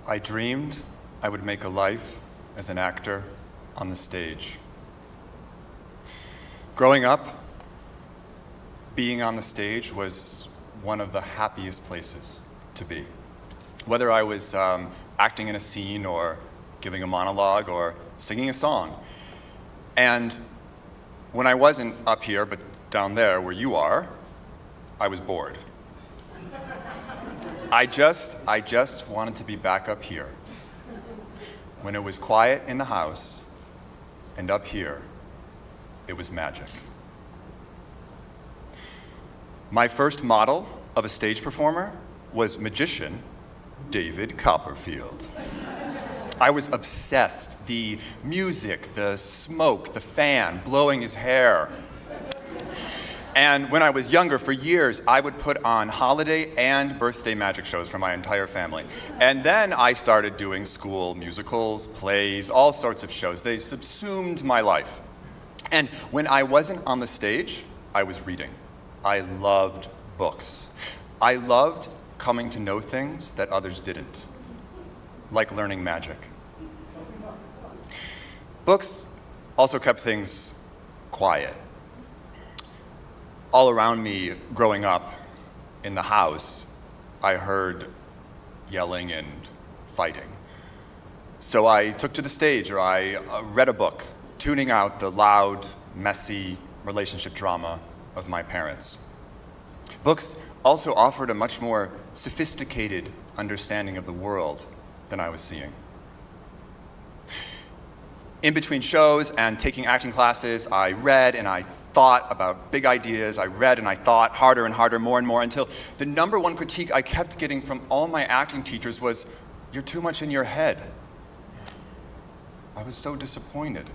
I dreamed I would make a life as an actor on the stage. Growing up, being on the stage was one of the happiest places to be. Whether I was acting in a scene or giving a monologue or singing a song. And when I wasn't up here, but down there where you are, I was bored. I just wanted to be back up here. When it was quiet in the house, and up here, it was magic. My first model of a stage performer was magician David Copperfield. I was obsessed. The music, the smoke, the fan blowing his hair. And when I was younger, for years, I would put on holiday and birthday magic shows for my entire family. And then I started doing school musicals, plays, all sorts of shows. They subsumed my life. And when I wasn't on the stage, I was reading. I loved books. I loved coming to know things that others didn't, like learning magic. Books also kept things quiet. All around me growing up in the house, I heard yelling and fighting. So I took to the stage, or I read a book, tuning out the loud, messy relationship drama of my parents. Books also offered a much more sophisticated understanding of the world than I was seeing. In between shows and taking acting classes, I read and I thought about big ideas. I read and I thought harder and harder, more and more, until the number one critique I kept getting from all my acting teachers was, "You're too much in your head." I was so disappointed.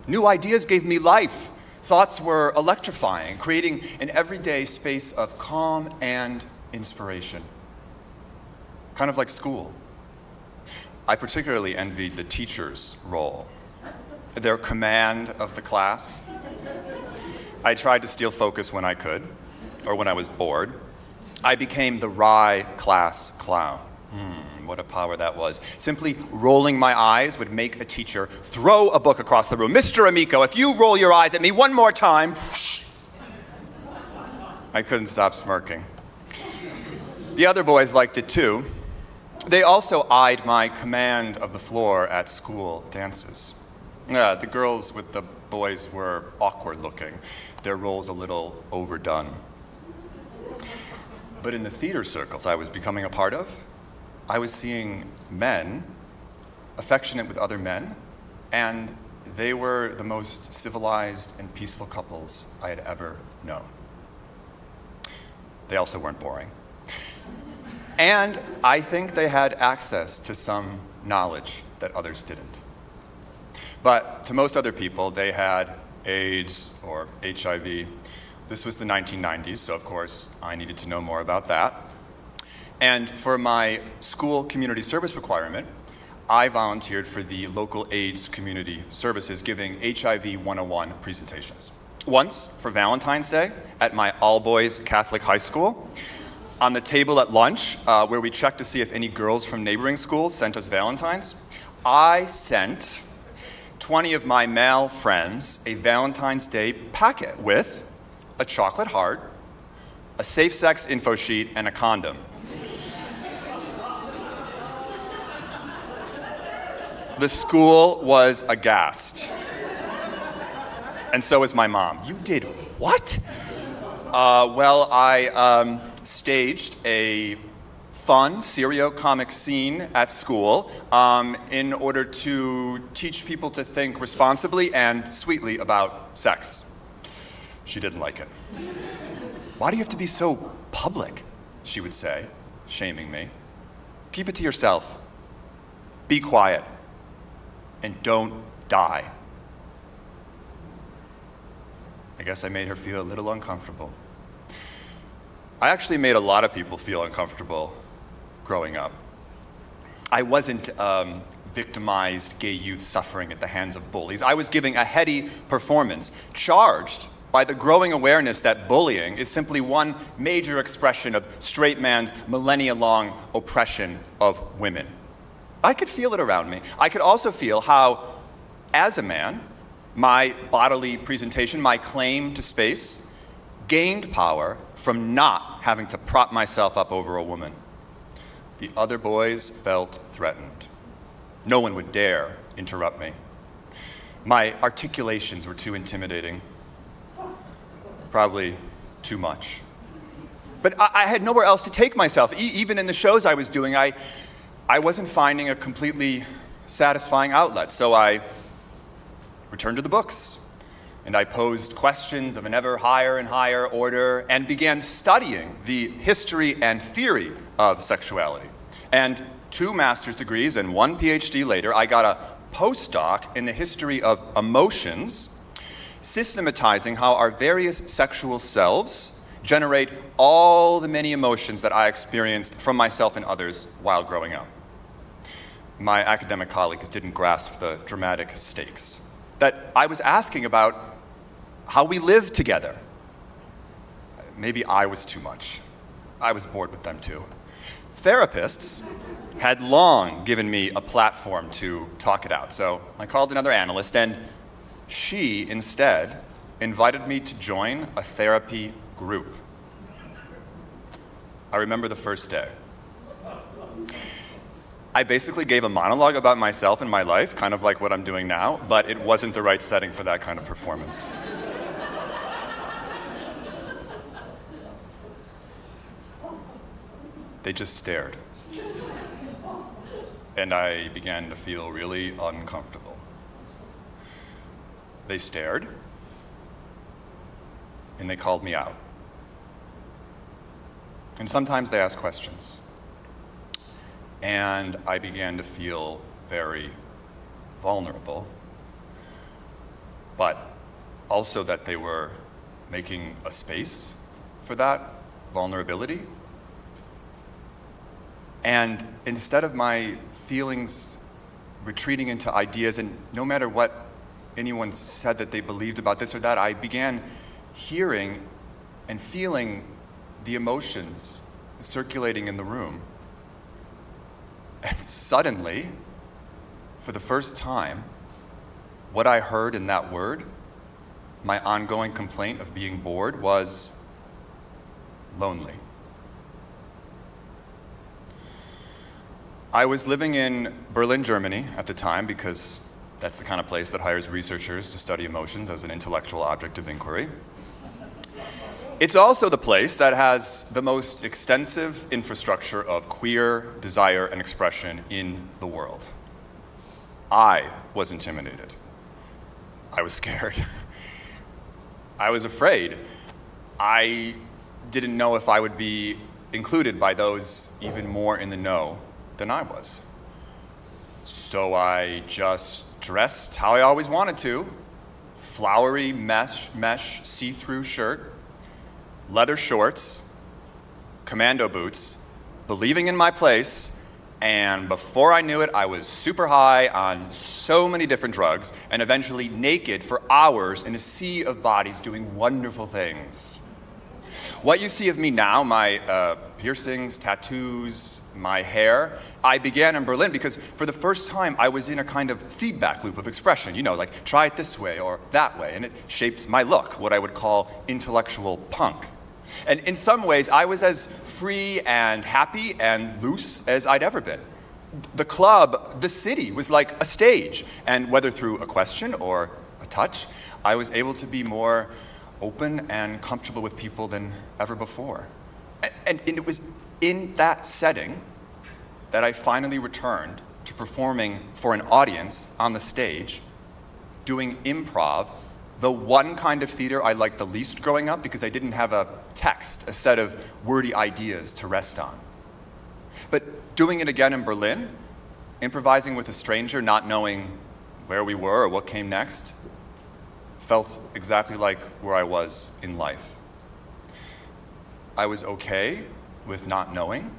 New ideas gave me life. Thoughts were electrifying, creating an everyday space of calm and inspiration. Kind of like school. I particularly envied the teacher's role, their command of the class. I tried to steal focus when I could, or when I was bored. I became the wry class clown. What a power that was. Simply rolling my eyes would make a teacher throw a book across the room. "Mr. Amico, if you roll your eyes at me one more time," whoosh. I couldn't stop smirking. The other boys liked it too. They also eyed my command of the floor at school dances. The girls with the boys were awkward looking, their roles a little overdone. But in the theater circles I was becoming a part of, I was seeing men affectionate with other men, and they were the most civilized and peaceful couples I had ever known. They also weren't boring. And I think they had access to some knowledge that others didn't. But to most other people, they had AIDS or HIV. This was the 1990s, so of course I needed to know more about that. And for my school community service requirement, I volunteered for the local AIDS community services, giving HIV 101 presentations. Once, for Valentine's Day, at my all-boys Catholic high school, on the table at lunch, where we checked to see if any girls from neighboring schools sent us Valentines, I sent 20 of my male friends a Valentine's Day packet with a chocolate heart, a safe sex info sheet, and a condom. The school was aghast. And so was my mom. "You did what?" Well, I staged a fun serio-comic scene at school in order to teach people to think responsibly and sweetly about sex. She didn't like it. "Why do you have to be so public?" she would say, shaming me. "Keep it to yourself. Be quiet. And don't die." I guess I made her feel a little uncomfortable. I actually made a lot of people feel uncomfortable growing up. I wasn't victimized gay youth suffering at the hands of bullies. I was giving a heady performance, charged by the growing awareness that bullying is simply one major expression of straight man's millennia-long oppression of women. I could feel it around me. I could also feel how, as a man, my bodily presentation, my claim to space, gained power from not having to prop myself up over a woman. The other boys felt threatened. No one would dare interrupt me. My articulations were too intimidating. Probably too much. But I had nowhere else to take myself. Even in the shows I was doing, I wasn't finding a completely satisfying outlet. So I returned to the books, and I posed questions of an ever higher and higher order and began studying the history and theory of sexuality. And 2 master's degrees and 1 PhD later, I got a postdoc in the history of emotions, systematizing how our various sexual selves generate all the many emotions that I experienced from myself and others while growing up. My academic colleagues didn't grasp the dramatic stakes that I was asking about how we live together. Maybe I was too much. I was bored with them too. Therapists had long given me a platform to talk it out, so I called another analyst, and she instead invited me to join a therapy group. I remember the first day. I basically gave a monologue about myself and my life, kind of like what I'm doing now, but it wasn't the right setting for that kind of performance. They just stared. And I began to feel really uncomfortable. They stared, and they called me out. And sometimes they asked questions. And I began to feel very vulnerable, but also that they were making a space for that vulnerability. And instead of my feelings retreating into ideas, and no matter what anyone said that they believed about this or that, I began hearing and feeling the emotions circulating in the room. And suddenly, for the first time, what I heard in that word, my ongoing complaint of being bored, was lonely. I was living in Berlin, Germany at the time, because that's the kind of place that hires researchers to study emotions as an intellectual object of inquiry. It's also the place that has the most extensive infrastructure of queer desire and expression in the world. I was intimidated. I was scared. I was afraid. I didn't know if I would be included by those even more in the know than I was. So I just dressed how I always wanted to. Flowery mesh see-through shirt, leather shorts, commando boots, believing in my place, and before I knew it, I was super high on so many different drugs, and eventually naked for hours in a sea of bodies doing wonderful things. What you see of me now, my piercings, tattoos, my hair, I began in Berlin because for the first time I was in a kind of feedback loop of expression, like try it this way or that way, and it shaped my look, what I would call intellectual punk. And in some ways, I was as free and happy and loose as I'd ever been. The club, the city, was like a stage, and whether through a question or a touch, I was able to be more open and comfortable with people than ever before. And it was in that setting that I finally returned to performing for an audience on the stage, doing improv, the one kind of theater I liked the least growing up because I didn't have a text, a set of wordy ideas to rest on. But doing it again in Berlin, improvising with a stranger, not knowing where we were or what came next, felt exactly like where I was in life. I was okay with not knowing,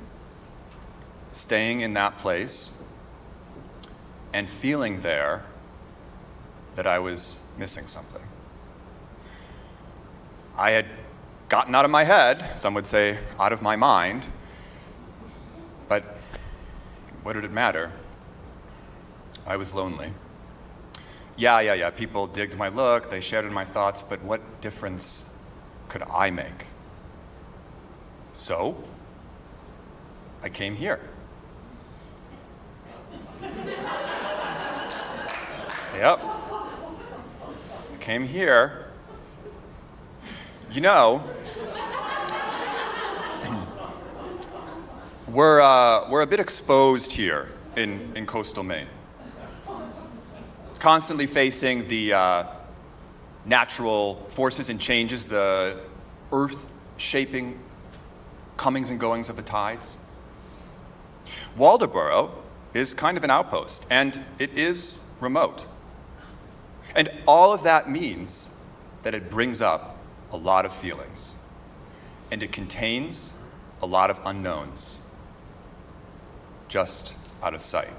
staying in that place, and feeling there that I was missing something. I had gotten out of my head, some would say out of my mind, but what did it matter? I was lonely. Yeah, people digged my look, they shared in my thoughts, but what difference could I make? So, I came here. Yep. I came here. You know, we're a bit exposed here in coastal Maine. Constantly facing the natural forces and changes, the earth shaping comings and goings of the tides. Waldoboro is kind of an outpost, and it is remote. And all of that means that it brings up a lot of feelings, and it contains a lot of unknowns, just out of sight.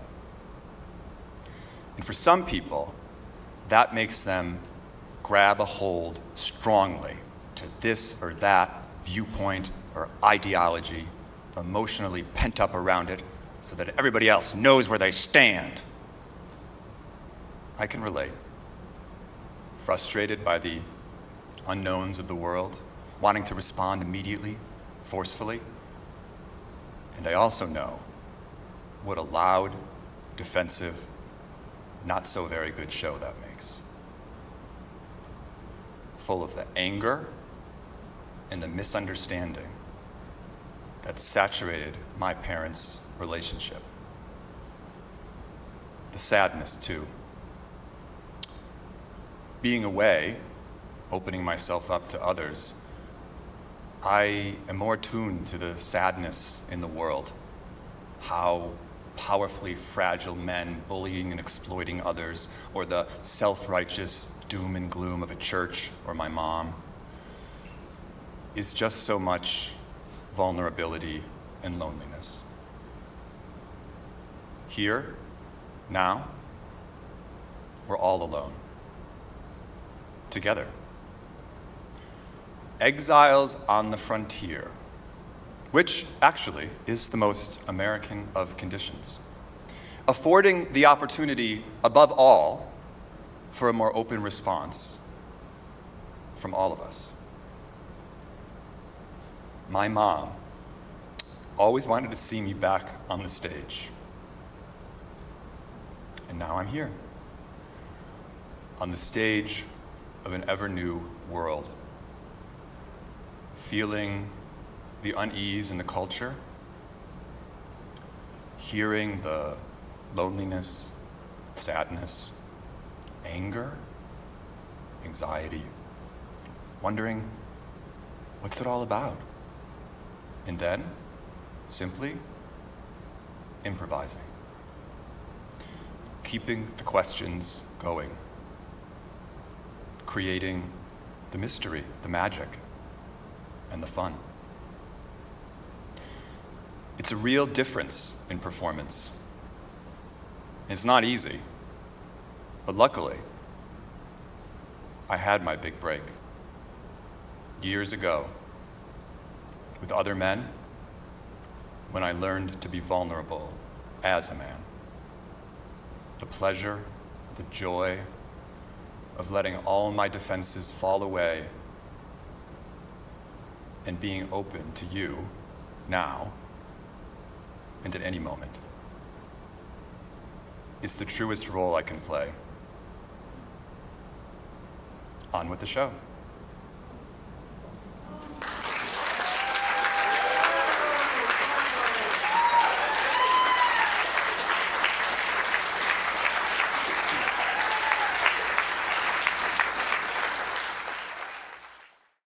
And for some people, that makes them grab a hold strongly to this or that viewpoint or ideology, emotionally pent up around it, so that everybody else knows where they stand. I can relate. Frustrated by the unknowns of the world, wanting to respond immediately, forcefully. And I also know what a loud, defensive, not so very good show that makes. Full of the anger and the misunderstanding that saturated my parents' relationship. The sadness, too. Being away, opening myself up to others, I am more attuned to the sadness in the world. How powerfully fragile men bullying and exploiting others, or the self-righteous doom and gloom of a church or my mom, is just so much vulnerability and loneliness. Here, now, we're all alone. Together. Exiles on the frontier, which actually is the most American of conditions, affording the opportunity, above all, for a more open response from all of us. My mom always wanted to see me back on the stage. And now I'm here, on the stage of an ever-new world, feeling the unease in the culture, hearing the loneliness, sadness, anger, anxiety, wondering, what's it all about? And then, simply improvising, keeping the questions going, creating the mystery, the magic, and the fun. It's a real difference in performance. It's not easy, but luckily, I had my big break years ago with other men when I learned to be vulnerable as a man. The pleasure, the joy of letting all my defenses fall away and being open to you now and at any moment. It's the truest role I can play. On with the show.